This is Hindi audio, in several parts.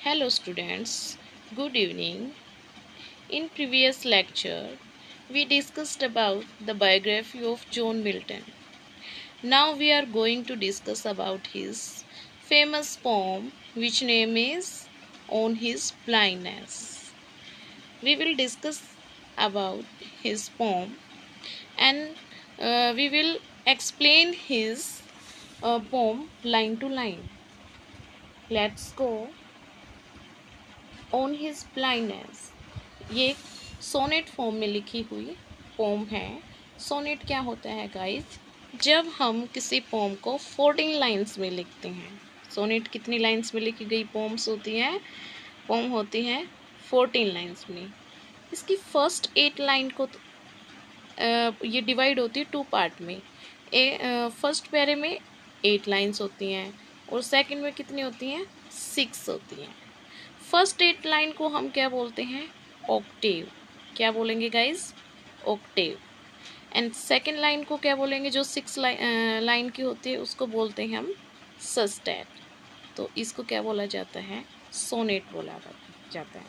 Hello students, good evening. In previous lecture, we discussed about the biography of John Milton. Now we are going to discuss about his famous poem which name is On His Blindness. We will discuss about his poem and we will explain his poem line to line. Let's go. On His Blindness. ये सोनेट फॉर्म में लिखी हुई पोम है। सोनेट क्या होता है गाइस? जब हम किसी पोम को 14 लाइंस में लिखते हैं। सोनेट कितनी लाइंस में लिखी गई पोम्स होती हैं? पोम होती हैं 14 लाइंस में। इसकी फर्स्ट 8 लाइन को ये डिवाइड होती है 2 पार्ट में। फर्स्ट पैरे में 8 लाइंस होती हैं और सेकंड में कितनी होती हैं? 6 होती हैं। फर्स्ट 8 लाइन को हम क्या बोलते हैं? ऑक्टेव। क्या बोलेंगे guys? Octave. And second line को क्या बोलेंगे? जो 6 लाइन की होती है उसको बोलते हैं हम सस्टेट। तो इसको क्या बोला जाता है? सोनेट बोला जाता है।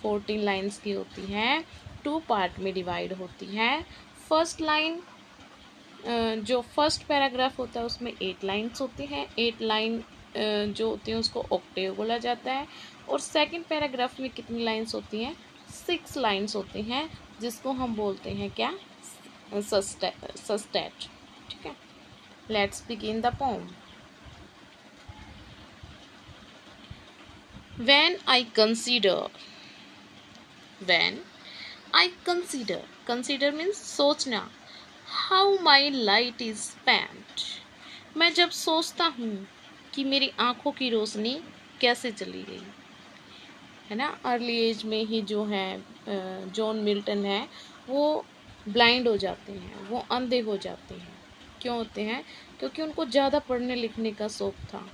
14 लाइंस की होती हैं, 2 पार्ट में डिवाइड होती है। फर्स्ट लाइन जो फर्स्ट पैराग्राफ होता है उसमें 8 लाइंस होती हैं। 8 लाइन जो होती हैं उसको ऑक्टेव बोला जाता है। और सेकंड पैराग्राफ में कितनी लाइंस होती हैं? 6 लाइंस होती हैं, जिसको हम बोलते हैं क्या? सस्टेट। ठीक है, let's begin the pome. When I consider, consider means सोचना, how my light is spent, मैं जब सोचता हूँ कि मेरी आँखों की रोशनी कैसे चली गई, है ना। अर्ली एज में ही जो है जॉन मिल्टन है वो ब्लाइंड हो जाते हैं, वो अंधे हो जाते हैं। क्यों होते हैं? क्योंकि उनको ज़्यादा पढ़ने लिखने का शौक़ था।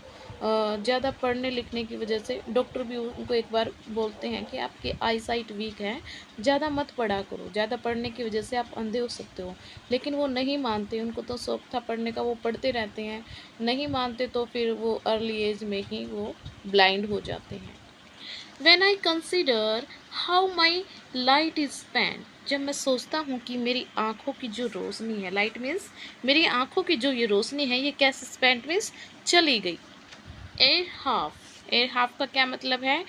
ज़्यादा पढ़ने लिखने की वजह से डॉक्टर भी उनको एक बार बोलते हैं कि आपकी आई साइट वीक है, ज़्यादा मत पढ़ा करो, ज़्यादा पढ़ने की वजह से आप अंधे हो सकते हो। लेकिन वो नहीं मानते, उनको तो शौक़ था पढ़ने का, वो पढ़ते रहते हैं। नहीं मानते तो फिर वो अर्ली एज में ही वो ब्लाइंड हो जाते हैं। When I consider how my light is spent, जब मैं सोचता हूँ कि मेरी आँखों की जो रोशनी है, लाइट मीन्स मेरी आँखों की जो ये रोशनी है, ये कैसे स्पेंट मीन्स चली गई। एयर हाफ का क्या मतलब है?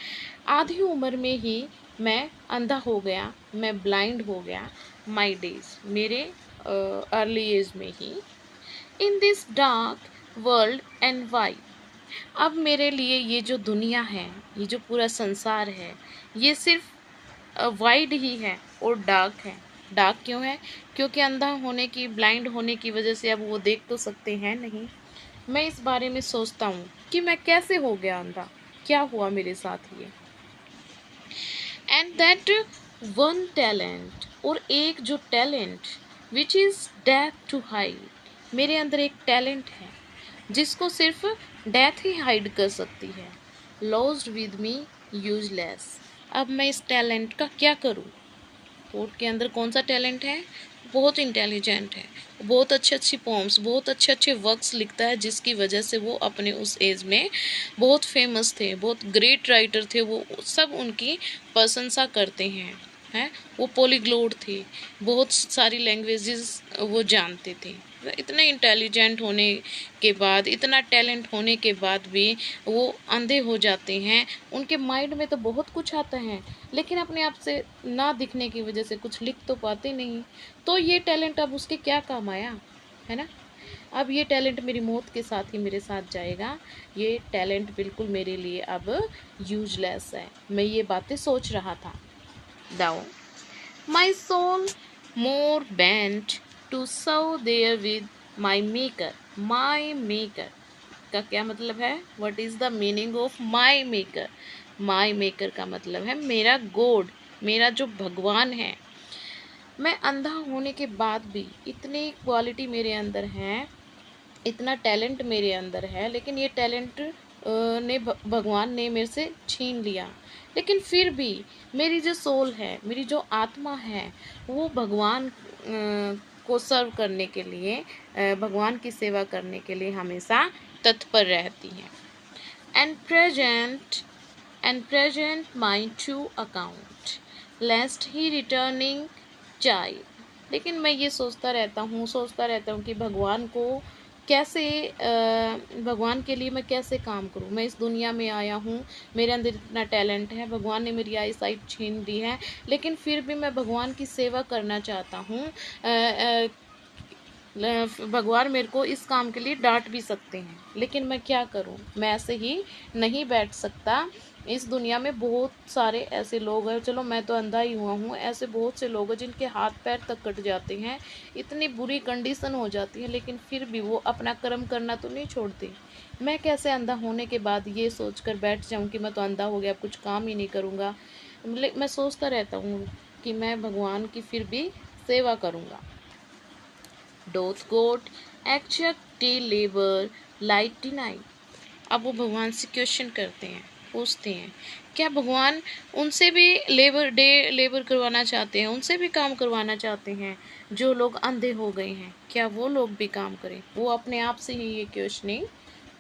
आधी उम्र में ही मैं अंधा हो गया, मैं ब्लाइंड हो गया। माई डेज, मेरे अर्ली एज में ही। In this dark world and wide, अब मेरे लिए ये जो दुनिया है, ये जो पूरा संसार है, ये सिर्फ वाइड ही है और डार्क है। डार्क क्यों है? क्योंकि अंधा होने की, ब्लाइंड होने की वजह से अब वो देख तो सकते हैं नहीं। मैं इस बारे में सोचता हूँ कि मैं कैसे हो गया अंधा, क्या हुआ मेरे साथ ये। एंड दैट वन टैलेंट, और एक जो talent which is death to hide, मेरे अंदर एक टैलेंट है जिसको सिर्फ डेथ ही हाइड कर सकती है। लॉस्ट विद मी यूजलेस, अब मैं इस टैलेंट का क्या करूं? पोर्ट के अंदर कौन सा टैलेंट है? बहुत इंटेलिजेंट है, बहुत अच्छी पोम्स, बहुत अच्छे वर्क्स लिखता है, जिसकी वजह से वो अपने उस एज में बहुत फेमस थे, बहुत ग्रेट राइटर थे। वो सब उनकी प्रशंसा करते हैं। वो पॉलीग्लोट थे, बहुत सारी लैंग्वेजेस वो जानते थे। इतने इंटेलिजेंट होने के बाद, इतना टैलेंट होने के बाद भी वो अंधे हो जाते हैं। उनके माइंड में तो बहुत कुछ आता है, लेकिन अपने आप से ना दिखने की वजह से कुछ लिख तो पाते नहीं। तो ये टैलेंट अब उसके क्या काम आया, है ना। अब ये टैलेंट मेरी मौत के साथ ही मेरे साथ जाएगा। ये टैलेंट बिल्कुल मेरे लिए अब यूजलेस है। मैं ये बातें सोच रहा था। Though my soul more bent to serve therewith my maker. My maker का क्या मतलब है? What is the meaning of my maker? My maker का मतलब है मेरा गॉड, मेरा जो भगवान है। मैं अंधा होने के बाद भी इतनी क्वालिटी मेरे अंदर है, इतना टैलेंट मेरे अंदर है, लेकिन ये टैलेंट ने भगवान ने मेरे से छीन लिया। लेकिन फिर भी मेरी जो सोल है, मेरी जो आत्मा है, वो भगवान को सर्व करने के लिए, भगवान की सेवा करने के लिए हमेशा तत्पर रहती है। And present and present my true account, lest he returning child। लेकिन मैं ये सोचता रहता हूँ कि भगवान को कैसे भगवान के लिए मैं कैसे काम करूँ। मैं इस दुनिया में आया हूँ, मेरे अंदर इतना टैलेंट है, भगवान ने मेरी आई साइट छीन दी है, लेकिन फिर भी मैं भगवान की सेवा करना चाहता हूँ। भगवान मेरे को इस काम के लिए डांट भी सकते हैं, लेकिन मैं क्या करूं। मैं ऐसे ही नहीं बैठ सकता। इस दुनिया में बहुत सारे ऐसे लोग हैं, चलो मैं तो अंधा ही हुआ हूँ, ऐसे बहुत से लोग हैं जिनके हाथ पैर तक कट जाते हैं, इतनी बुरी कंडीशन हो जाती है, लेकिन फिर भी वो अपना कर्म करना तो नहीं छोड़ते। मैं कैसे अंधा होने के बाद ये सोच कर बैठ जाऊँ कि मैं तो अंधा हो गया, अब कुछ काम ही नहीं करूँगा। मैं सोचता रहता हूँ कि मैं भगवान की फिर भी सेवा करूँगा। Doth God actual day labour light night. अब वो भगवान से क्वेश्चन करते हैं, पूछते हैं, क्या भगवान उनसे भी लेबर करवाना चाहते हैं, उनसे भी काम करवाना चाहते हैं जो लोग अंधे हो गए हैं, क्या वो लोग भी काम करें। वो अपने आप से ही ये क्वेश्चनिंग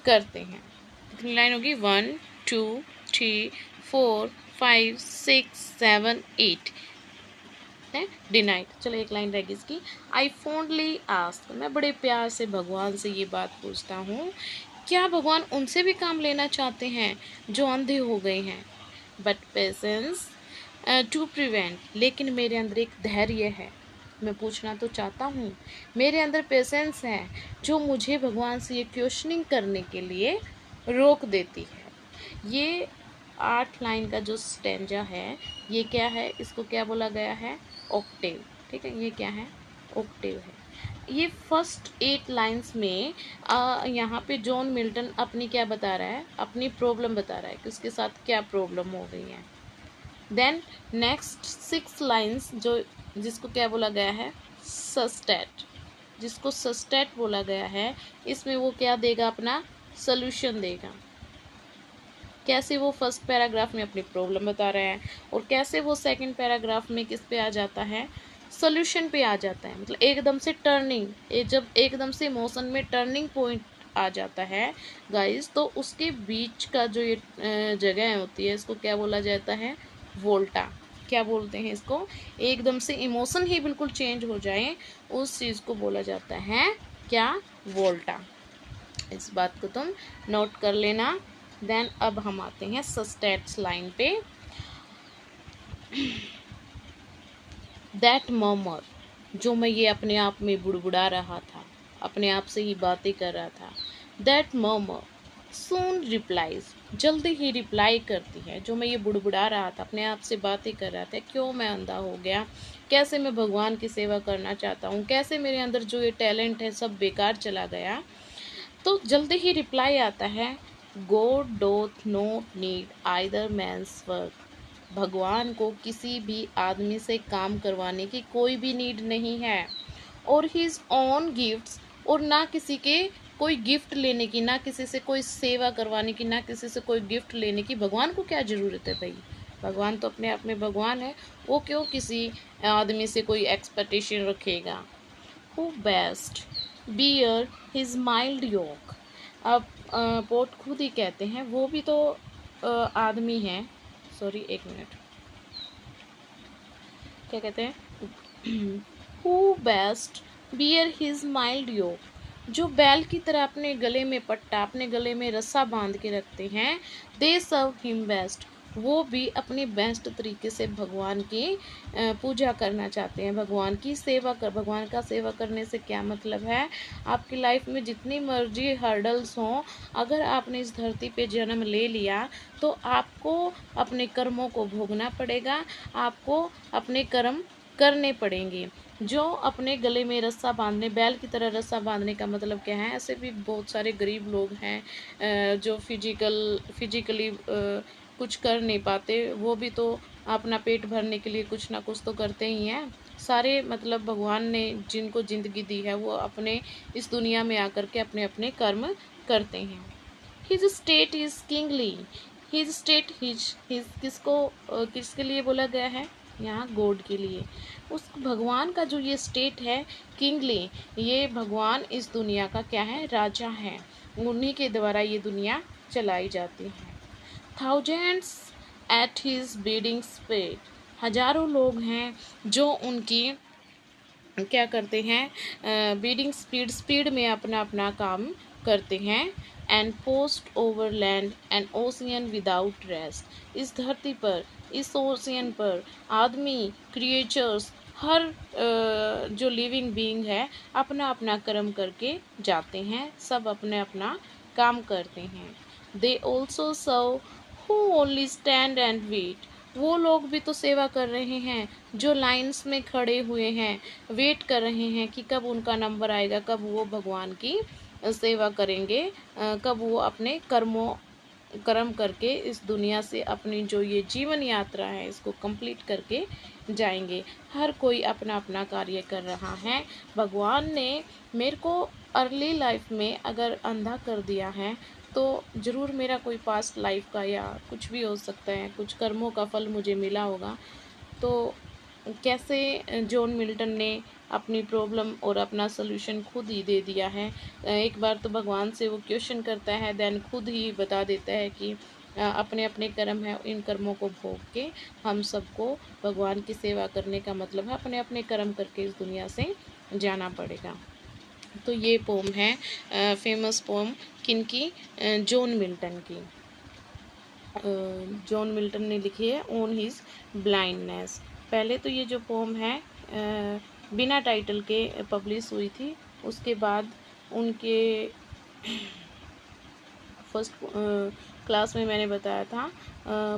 करते हैं। कितनी लाइन होगी, 1 2 3 4 5 6 7 8 है डिनाइड। चलो एक लाइन रहेगी इसकी। आई फॉन्डली आस्क, मैं बड़े प्यार से भगवान से ये बात पूछता हूँ, क्या भगवान उनसे भी काम लेना चाहते हैं जो अंधे हो गए हैं। बट पेशेंस टू प्रिवेंट, लेकिन मेरे अंदर एक धैर्य है। मैं पूछना तो चाहता हूँ, मेरे अंदर पेशेंस है जो मुझे भगवान से ये क्वेश्चनिंग करने के लिए रोक देती है। ये 8 लाइन का जो स्टेंजा है, ये क्या है, इसको क्या बोला गया है, ऑक्टेव। ठीक है, ये क्या है, ऑक्टेव है। ये फर्स्ट 8 लाइंस में यहाँ पे जॉन मिल्टन अपनी क्या बता रहा है, अपनी प्रॉब्लम बता रहा है कि उसके साथ क्या प्रॉब्लम हो गई है। देन नेक्स्ट 6 लाइंस जो जिसको क्या बोला गया है, सस्टेट, जिसको सस्टेट बोला गया है, इसमें वो क्या देगा, अपना सोल्यूशन देगा। कैसे वो फर्स्ट पैराग्राफ में अपनी प्रॉब्लम बता रहे हैं और कैसे वो सेकंड पैराग्राफ में किस पे आ जाता है, सोल्यूशन पे आ जाता है। मतलब एकदम से टर्निंग, जब एकदम से इमोशन में टर्निंग पॉइंट आ जाता है गाइस, तो उसके बीच का जो ये जगह होती है, इसको क्या बोला जाता है, वोल्टा। क्या बोलते हैं इसको, एकदम से इमोशन ही बिल्कुल चेंज हो जाए, उस चीज़ को बोला जाता है क्या, वोल्टा। इस बात को तुम नोट कर लेना। देन अब हम आते हैं सस्टेट्स लाइन पे। दैट मर्मर, जो मैं ये अपने आप में बुड़बुड़ा रहा था, अपने आप से ही बातें कर रहा था। दैट मर्मर सून रिप्लाइज, जल्दी ही रिप्लाई करती है। जो मैं ये बुड़बुड़ा रहा था, अपने आप से बातें कर रहा था, क्यों मैं अंधा हो गया, कैसे मैं भगवान की सेवा करना चाहता हूँ, कैसे मेरे अंदर जो ये टैलेंट है सब बेकार चला गया, तो जल्दी ही रिप्लाई आता है, God doth not need either man's work. भगवान को किसी भी आदमी से काम करवाने की कोई भी नीड नहीं है, और हिज ओन गिफ्ट्स, और ना किसी के कोई गिफ्ट लेने की, ना किसी से कोई सेवा करवाने की, ना किसी से कोई गिफ्ट लेने की। भगवान को क्या ज़रूरत है भाई, भगवान तो अपने आप में भगवान है, वो क्यों किसी आदमी से कोई एक्सपेक्टेशन रखेगा। Who best bear his mild yoke. अब पोट खुद ही कहते हैं, वो भी तो आदमी हैं। सॉरी एक मिनट, क्या कहते हैं, who best bear his mild yoke, जो बैल की तरह अपने गले में पट्टा, अपने गले में रस्सा बांध के रखते हैं, दे सर्व हिम बेस्ट, वो भी अपनी बेस्ट तरीके से भगवान की पूजा करना चाहते हैं, भगवान की सेवा कर। भगवान का सेवा करने से क्या मतलब है, आपकी लाइफ में जितनी मर्जी हर्डल्स हों, अगर आपने इस धरती पे जन्म ले लिया तो आपको अपने कर्मों को भोगना पड़ेगा, आपको अपने कर्म करने पड़ेंगे। जो अपने गले में रस्सा बांधने, बैल की तरह रस्सा बांधने का मतलब क्या है, ऐसे भी बहुत सारे गरीब लोग हैं जो फिजिकली कुछ कर नहीं पाते, वो भी तो अपना पेट भरने के लिए कुछ ना कुछ तो करते ही हैं। सारे मतलब भगवान ने जिनको ज़िंदगी दी है, वो अपने इस दुनिया में आकर के अपने अपने कर्म करते हैं। His state is kingly, his state his किसके लिए बोला गया है, यहाँ गॉड के लिए। उस भगवान का जो ये स्टेट है किंगली, ये भगवान इस दुनिया का क्या है, राजा है, उन्हीं के द्वारा ये दुनिया चलाई जाती है। thousands at his bidding speed. हजारों लोग हैं जो उनकी क्या करते हैं, बीडिंग स्पीड में अपना अपना काम करते हैं. And post over land and ocean without rest. इस धरती पर, इस ओशियन पर आदमी, क्रिएचर्स, हर जो लिविंग बीइंग है अपना अपना कर्म करके जाते हैं, सब अपने अपना काम करते हैं. They also serve who only stand and wait. वो लोग भी तो सेवा कर रहे हैं जो लाइंस में खड़े हुए हैं, वेट कर रहे हैं कि कब उनका नंबर आएगा, कब वो भगवान की सेवा करेंगे, कब वो अपने कर्म करके इस दुनिया से अपनी जो ये जीवन यात्रा है इसको कंप्लीट करके जाएंगे. हर कोई अपना अपना कार्य कर रहा है. भगवान ने मेरे को अर्ली लाइफ में अगर अंधा कर दिया है तो ज़रूर मेरा कोई पास्ट लाइफ का या कुछ भी हो सकता है, कुछ कर्मों का फल मुझे मिला होगा. तो कैसे जॉन मिल्टन ने अपनी प्रॉब्लम और अपना सल्यूशन खुद ही दे दिया है. एक बार तो भगवान से वो क्वेश्चन करता है, देन खुद ही बता देता है कि अपने अपने कर्म है, इन कर्मों को भोग के हम सबको भगवान की सेवा करने का मतलब है अपने अपने कर्म करके इस दुनिया से जाना पड़ेगा. तो ये पोम है फेमस पोम किनकी, जॉन मिल्टन की. जॉन मिल्टन ने लिखी है ऑन हिज ब्लाइंडनेस. पहले तो ये जो पोम है बिना टाइटल के पब्लिश हुई थी, उसके बाद उनके फर्स्ट क्लास में मैंने बताया था,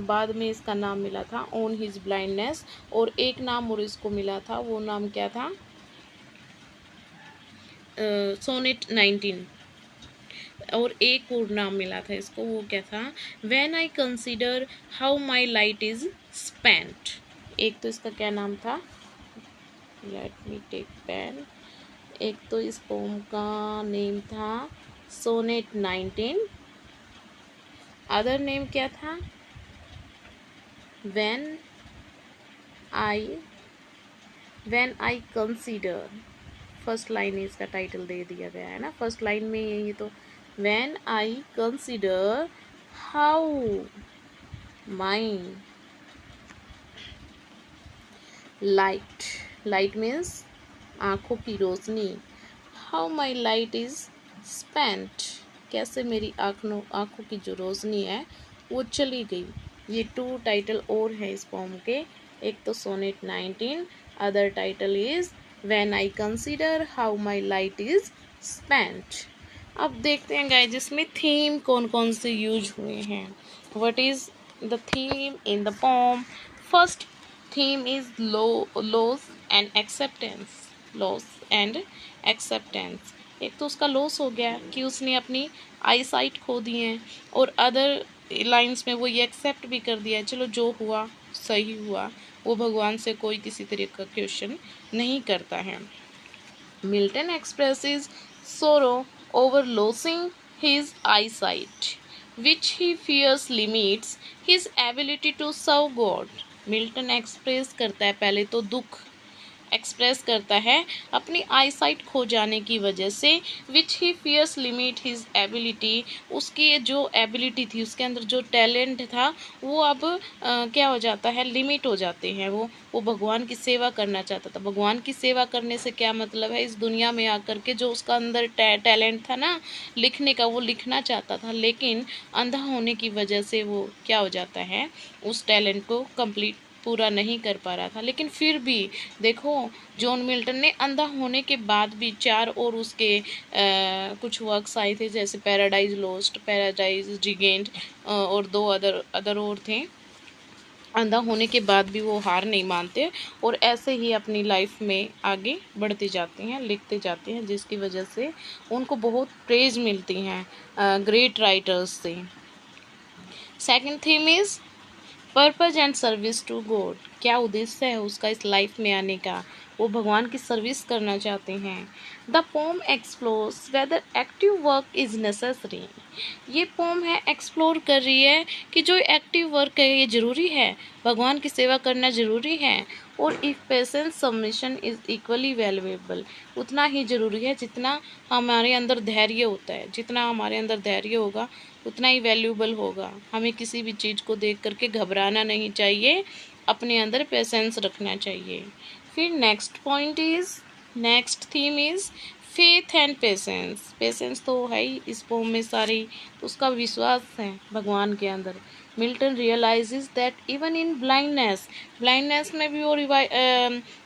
बाद में इसका नाम मिला था ऑन हिज ब्लाइंडनेस. और एक नाम और इसको मिला था, वो नाम क्या था, सोनेट 19. और एक और नाम मिला था इसको, वो क्या था, when I consider how my light is spent. एक तो इसका क्या नाम था, लेट मी टेक पेन. एक तो इस पोम का नेम था सोनेट 19. अदर नेम क्या था, when I consider. First line इसका टाइटल दे दिया गया है ना, फर्स्ट लाइन में ये तो when I consider how my light means आँखों की रोशनी, how my light is spent, कैसे मेरी आँखों की जो रोशनी है वो चली गई. ये 2 टाइटल और है इस पोम के. एक तो sonnet 19, other title is When I consider how my light is spent. अब देखते हैं गाइस इसमें थीम कौन कौन से यूज हुए हैं. What is the theme in the poem? First theme is loss and acceptance. Loss and acceptance. एक तो उसका लॉस हो गया कि उसने अपनी आई साइट खो दी है, और अदर लाइंस में वो ये एक्सेप्ट भी कर दिया, चलो जो हुआ सही हुआ, वो भगवान से कोई किसी तरह का क्वेश्चन नहीं करता है. Milton expresses sorrow over losing his eyesight which he fears limits his ability to serve God. Milton express करता है, पहले तो दुख एक्सप्रेस करता है अपनी आई साइट खो जाने की वजह से, विच he fears limit his ability. उसकी जो एबिलिटी थी, उसके अंदर जो टैलेंट था वो अब क्या हो जाता है, लिमिट हो जाते हैं. वो भगवान की सेवा करना चाहता था. भगवान की सेवा करने से क्या मतलब है, इस दुनिया में आकर के जो उसका अंदर टैलेंट था ना लिखने का, वो लिखना चाहता था, लेकिन अंधा होने की वजह से वो क्या हो जाता है, उस टैलेंट को कंप्लीट पूरा नहीं कर पा रहा था. लेकिन फिर भी देखो, जॉन मिल्टन ने अंधा होने के बाद भी 4 और उसके कुछ वर्क्स आए थे, जैसे पैराडाइज लॉस्ट, पैराडाइज रिगेन्ड, और 2 अदर और थे. अंधा होने के बाद भी वो हार नहीं मानते और ऐसे ही अपनी लाइफ में आगे बढ़ते जाते हैं, लिखते जाते हैं, जिसकी वजह से उनको बहुत प्रेज मिलती हैं ग्रेट राइटर्स से. Second theme is purpose and service to God. क्या उद्देश्य है उसका इस लाइफ में आने का, वो भगवान की सर्विस करना चाहते हैं. The poem explores whether active work is necessary. ये पोम है एक्सप्लोर कर रही है कि जो एक्टिव वर्क है ये ज़रूरी है, भगवान की सेवा करना ज़रूरी है. और if patience submission is equally valuable. उतना ही ज़रूरी है जितना हमारे अंदर धैर्य होता है. जितना हमारे अंदर धैर्य होगा उतना ही वैल्यूबल होगा। हमें किसी भी चीज़ को देख करके घबराना नहीं चाहिए, अपने अंदर पेशेंस रखना चाहिए। फिर next theme is faith and patience. Patience तो है ही इस पोम में सारी, उसका विश्वास है भगवान के अंदर। Milton realizes that even in blindness में भी वो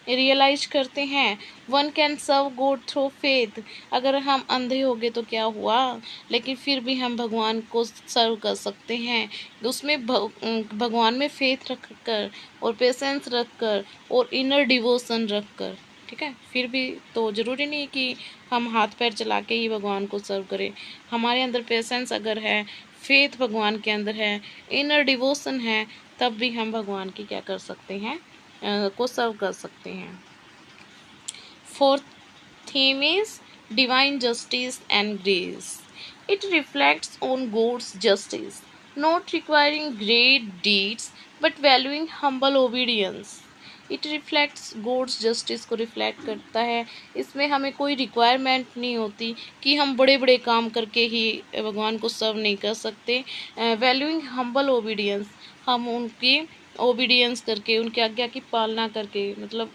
रियलाइज करते हैं one can serve God through faith. अगर हम अंधे हो गए तो क्या हुआ, लेकिन फिर भी हम भगवान को सर्व कर सकते हैं। उसमें भगवान में फेथ रख कर और पेशेंस रख कर और इनर डिवोशन रख कर, ठीक है। फिर भी तो ज़रूरी नहीं कि हम हाथ पैर चला के ही भगवान को सर्व करें। हमारे अंदर पेशेंस अगर है, फेथ भगवान के अंदर है, इनर डिवोशन है, तब भी हम भगवान की क्या कर सकते हैं, को सर्व कर सकते हैं। Fourth theme is divine justice and grace. It reflects on God's justice, not requiring great deeds but valuing humble obedience. It reflects God's justice को रिफ्लेक्ट करता है। इसमें हमें कोई रिक्वायरमेंट नहीं होती कि हम बड़े बड़े काम करके ही भगवान को सर्व नहीं कर सकते। वैल्यूइंग हम्बल ओबीडियंस, हम उनकी ओबीडियंस करके, उनकी आज्ञा की पालना करके, मतलब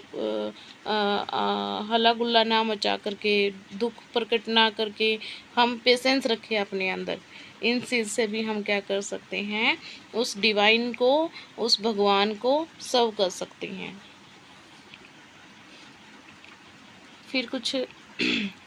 हल्ला गुल्ला ना मचा करके, दुख प्रकट ना करके, हम पेशेंस रखें अपने अंदर। इन चीज़ से भी हम क्या कर सकते हैं, उस डिवाइन को, उस भगवान को सर्व कर सकते हैं। फिर कुछ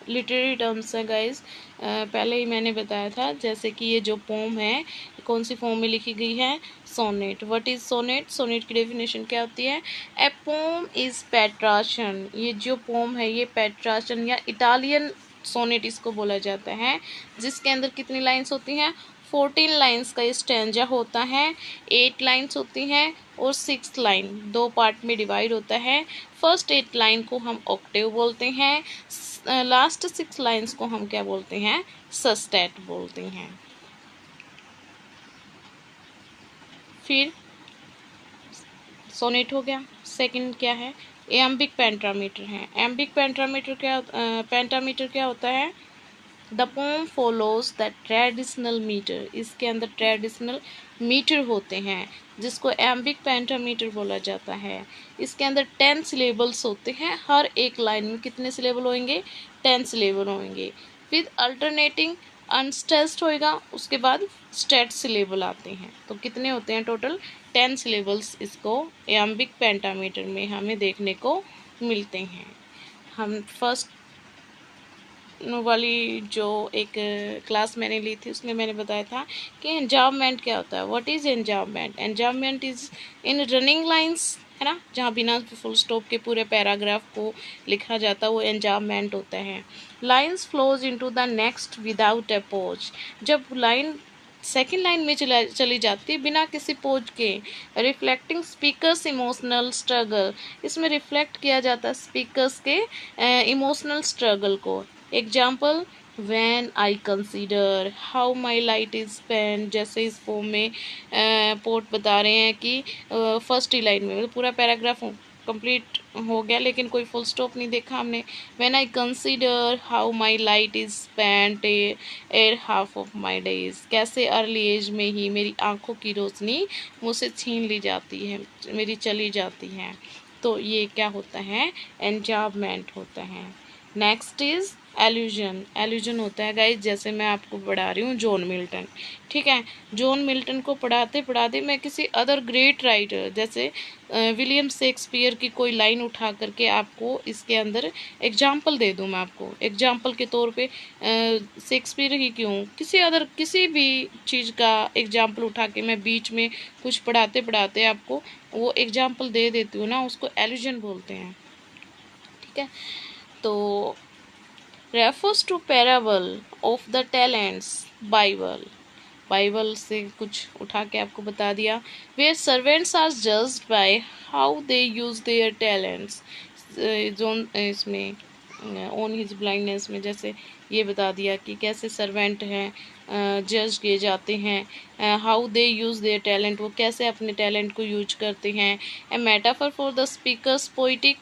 लिटरेरी टर्म्स हैं गाइस, पहले ही मैंने बताया था। जैसे कि ये जो पोम है कौन सी फॉर्म में लिखी गई है, sonnet. What is sonnet? Sonnet की डेफिनेशन क्या होती है? A poem is Petrarchan. ये जो पोम है ये पेट्राशन या इटालियन सोनेट इसको बोला जाता है, जिसके अंदर कितनी लाइंस होती हैं? 14 लाइंस का स्टैंजा होता है, 8 लाइंस होती हैं और 6 लाइन, 2 पार्ट में डिवाइड होता है। फर्स्ट 8 लाइन को हम ऑक्टेव बोलते हैं, लास्ट 6 लाइंस को हम क्या बोलते हैं? सस्टेट बोलते हैं। फिर सोनेट हो गया। सेकंड क्या है? एम्बिक पेंटामीटर है। एम्बिक पेंटामीटर क्या होता है? The poem follows the traditional meter. इसके अंदर ट्रेडिशनल मीटर होते हैं जिसको एम्बिक पेंटामीटर बोला जाता है। इसके अंदर 10 सिलेबल्स होते हैं। हर एक लाइन में कितने सिलेबल होंगे? 10 सिलेबल होंगे। विद अल्टरनेटिंग अनस्ट्रेस्ड होएगा, उसके बाद स्ट्रेट सिलेबल आते हैं। तो कितने होते हैं टोटल? 10 सिलेबल्स इसको एम्बिक पेंटामीटर में हमें देखने को मिलते हैं। हम फर्स्ट वाली जो एक क्लास मैंने ली थी उसमें मैंने बताया था कि एंजाममेंट क्या होता है। What is enjambment? Enjambment is in running lines, है ना, जहाँ बिना फुल स्टॉप के पूरे पैराग्राफ को लिखा जाता है, वो एंजाममेंट होता है। Lines flows into the next without a pause. जब लाइन सेकेंड लाइन में चली जाती है बिना किसी पोज के, रिफ्लेक्टिंग स्पीकर्स इमोशनल स्ट्रगल। इसमें रिफ्लेक्ट किया जाता है स्पीकर्स के इमोशनल स्ट्रगल को। Example, when I consider how my light is spend. जैसे इस पोम में पोट बता रहे हैं कि फर्स्ट ही लाइन में, मतलब पूरा पैराग्राफ कंप्लीट हो गया लेकिन कोई फुल स्टॉप नहीं देखा हमने। When I consider how my light is spent एर हाफ ऑफ माई डेज। कैसे अर्ली एज में ही मेरी आंखों की रोशनी मुझसे छीन ली जाती है, मेरी चली जाती है। तो ये क्या होता है? एंजाममेंट होता है। Next is एल्यूजन। एल्यूजन होता है गाइस, जैसे मैं आपको पढ़ा रही हूँ जॉन मिल्टन, ठीक है। जॉन मिल्टन को पढ़ाते पढ़ाते मैं किसी अदर ग्रेट राइटर जैसे विलियम शेक्सपियर की कोई लाइन उठा करके आपको इसके अंदर एग्जाम्पल दे दूँ। मैं आपको एग्जाम्पल के तौर पे शेक्सपियर ही क्यों, किसी भी चीज़ का एग्जाम्पल उठा के मैं बीच में कुछ पढ़ाते पढ़ाते आपको वो एग्जाम्पल दे देती हूँ ना, उसको एल्यूजन बोलते हैं, ठीक है। तो refers to parable of the talents. Bible से कुछ उठा के आपको बता दिया। Where servants are judged by how they use their talents. जोन इसमें ऑन हिज ब्लाइंडनेस में जैसे ये बता दिया कि कैसे सर्वेंट हैं जज किए जाते हैं, how they use their talent, वो कैसे अपने टैलेंट को यूज करते हैं। A metaphor for the speaker's poetic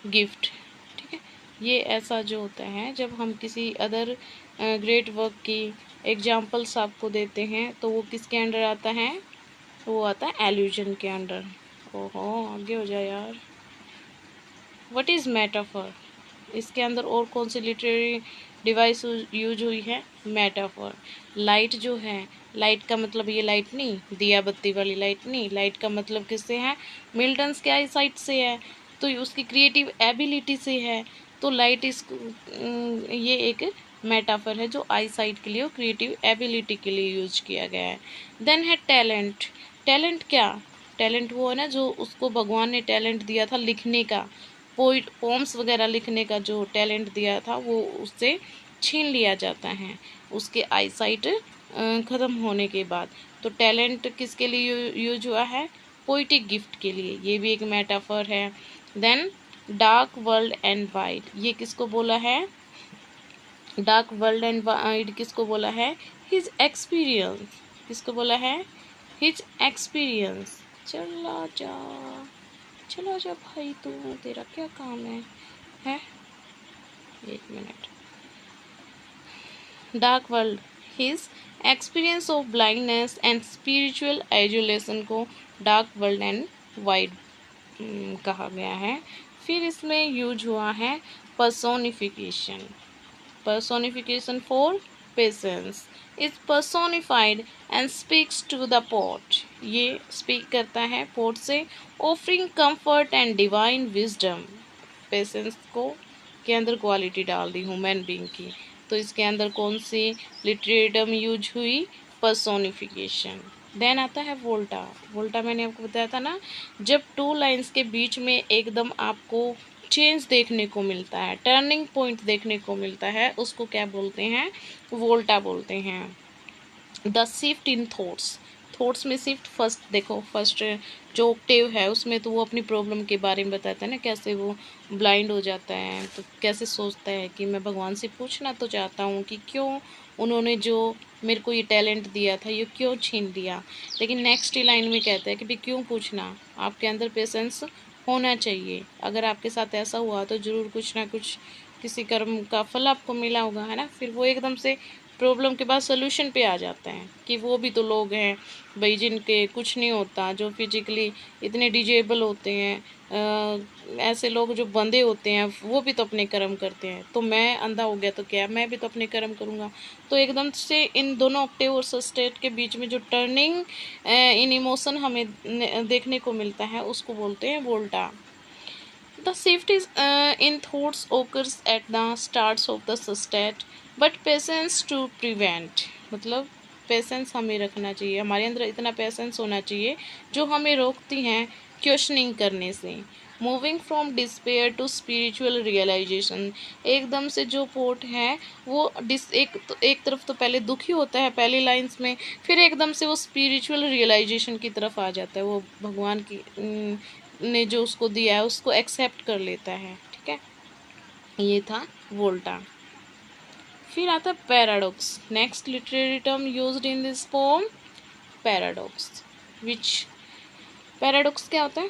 gift, ठीक है। ये ऐसा जो होता है जब हम किसी अदर ग्रेट वर्क की एग्जाम्पल्स आपको देते हैं तो वो किसके अंडर आता है, वो आता है एल्यूजन के अंडर। ओहो आगे हो जाए यार। व्हाट इज़ मेटाफर, इसके अंदर और कौन सी लिटरेरी डिवाइस यूज हुई है, मेटाफर। लाइट जो है, लाइट का मतलब ये लाइट नहीं दिया बत्ती वाली लाइट नहीं, लाइट का मतलब किससे है, मिल्टन्स के आई साइट से है, तो उसकी क्रिएटिव एबिलिटी से है। तो लाइट इस ये एक मेटाफर है जो आई साइट के लिए और क्रिएटिव एबिलिटी के लिए यूज किया गया है। देन है टैलेंट। टैलेंट क्या, टैलेंट वो है ना जो उसको भगवान ने टैलेंट दिया था लिखने का, पोम्स वगैरह लिखने का जो टैलेंट दिया था वो उससे छीन लिया जाता है उसके आईसाइट ख़त्म होने के बाद। तो टैलेंट किसके लिए यूज हुआ है, पोइटिक गिफ्ट के लिए, ये भी एक मेटाफर है। Then dark world and wide, ये किसको बोला है, डार्क वर्ल्ड एंड वाइड किसको बोला है, हिज एक्सपीरियंस, किसको बोला है, हिज एक्सपीरियंस। चला जा, चला जा भाई, तू तेरा क्या काम है? एक minute. Dark world, his experience of blindness and spiritual isolation को डार्क वर्ल्ड एंड वाइड कहा गया है। फिर इसमें यूज हुआ है personification. Personification for patience is personified and speaks to the poet. ये speak करता है पोट से, offering comfort and divine wisdom। Patience को के अंदर क्वालिटी डाल दी ह्यूमन बीइंग की, तो इसके अंदर कौन सी लिटरेरी टर्म यूज हुई, पर्सोनिफिकेशन। देन आता है वोल्टा। वोल्टा मैंने आपको बताया था ना, जब टू लाइंस के बीच में एकदम आपको चेंज देखने को मिलता है, टर्निंग पॉइंट देखने को मिलता है, उसको क्या बोलते हैं, वोल्टा बोलते हैं। The shift in thoughts, thoughts में शिफ्ट, फर्स्ट देखो फर्स्ट जो ऑक्टेव है उसमें तो वो अपनी प्रॉब्लम के बारे में बताता है ना, कैसे वो ब्लाइंड हो जाता है, तो कैसे सोचता है कि मैं भगवान से पूछना तो चाहता हूँ कि क्यों उन्होंने जो मेरे को ये टैलेंट दिया था ये क्यों छीन लिया। लेकिन नेक्स्ट लाइन में कहता है कि भाई क्यों पूछना, आपके अंदर पेशेंस होना चाहिए, अगर आपके साथ ऐसा हुआ तो ज़रूर कुछ ना कुछ किसी कर्म का फल आपको मिला होगा, है ना। फिर वो एकदम से प्रॉब्लम के बाद सोल्यूशन पे आ जाते हैं कि वो भी तो लोग हैं भाई जिनके कुछ नहीं होता, जो फिजिकली इतने डिजेबल होते हैं, ऐसे लोग जो बंधे होते हैं वो भी तो अपने कर्म करते हैं, तो मैं अंधा हो गया तो क्या, मैं भी तो अपने कर्म करूँगा। तो एकदम से इन दोनों ऑक्टेव और सस्टेट के बीच में जो टर्निंग इन इमोशन हमें देखने को मिलता है उसको बोलते हैं वोल्टा। The shift is in thoughts occurs at the starts of the sustain, but patience to prevent। मतलब पेशेंस हमें रखना चाहिए, हमारे अंदर इतना पेशेंस होना चाहिए जो हमें रोकती हैं क्वेश्चनिंग करने से। Moving from despair to spiritual realization, एकदम से जो पोर्ट है वो एक तरफ तो पहले दुखी होता है पहली लाइंस में, फिर एकदम से वो स्पिरिचुअल रियलाइजेशन की तरफ आ जाता है, वो भगवान की ने जो उसको दिया है उसको एक्सेप्ट कर लेता है, ठीक है। ये था वोल्टा। फिर आता है paradox, next literary term used in this poem, paradox. Which paradox क्या होता है,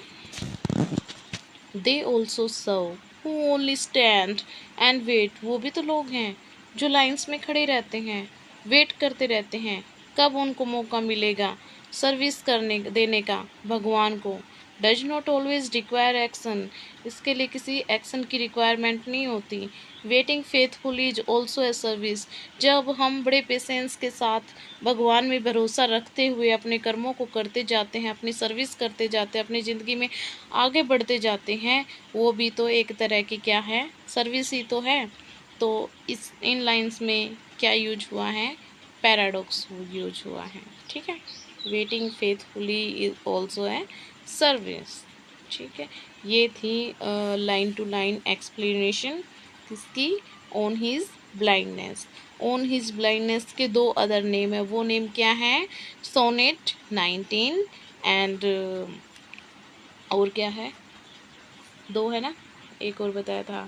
they also serve who only stand and wait, वो भी तो लोग हैं जो लाइंस में खड़े रहते हैं, वेट करते रहते हैं कब उनको मौका मिलेगा सर्विस करने देने का भगवान को। Does not always require action, इसके लिए किसी एक्शन की रिक्वायरमेंट नहीं होती। Waiting faithfully is also a service, जब हम बड़े पेशेंस के साथ भगवान में भरोसा रखते हुए अपने कर्मों को करते जाते हैं, अपनी सर्विस करते जाते हैं, अपनी ज़िंदगी में आगे बढ़ते जाते हैं, वो भी तो एक तरह की क्या है, सर्विस ही तो है। तो इस इन लाइंस में क्या यूज हुआ है, पैराडॉक्स यूज हुआ है, ठीक है। वेटिंग फेथफुली इज ऑल्सो है सर्विस, ठीक है। ये थी लाइन टू लाइन एक्सप्लेनेशन किसकी, on his blindness. On his blindness के दो अदर नेम है, वो नेम क्या है, सोनेट 19 एंड और क्या है, दो है ना, एक और बताया था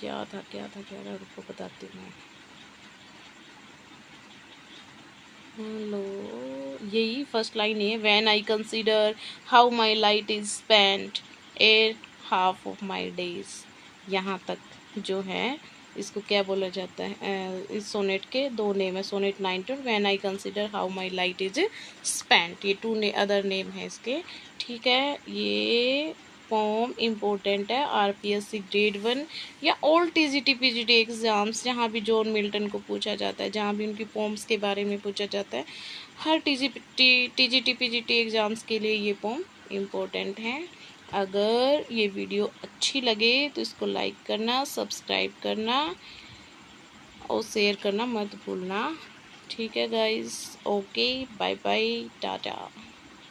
क्या था रुको बताती हूँ मैं। हेलो, यही फर्स्ट लाइन है, when I consider how my light is spent A half of my days. यहाँ तक जो है इसको क्या बोला जाता है, इस सोनेट के दो नेम है, sonnet 19 when I consider how my light is spent, ये टू अदर नेम है इसके। ठीक है, ये पोम इम्पोर्टेंट है आरपीएससी ग्रेड 1 या ऑल टीजीटी पीजीटी एग्ज़ाम्स, जहाँ भी जॉन मिल्टन को पूछा जाता है, जहाँ भी उनकी पोम्स के बारे में पूछा जाता है, हर टीजीटी पीजीटी एग्ज़ाम्स के लिए ये पोम इम्पोर्टेंट है। अगर ये वीडियो अच्छी लगे तो इसको लाइक करना, सब्सक्राइब करना और शेयर करना मत भूलना। ठीक है guys, okay, bye bye, Tata.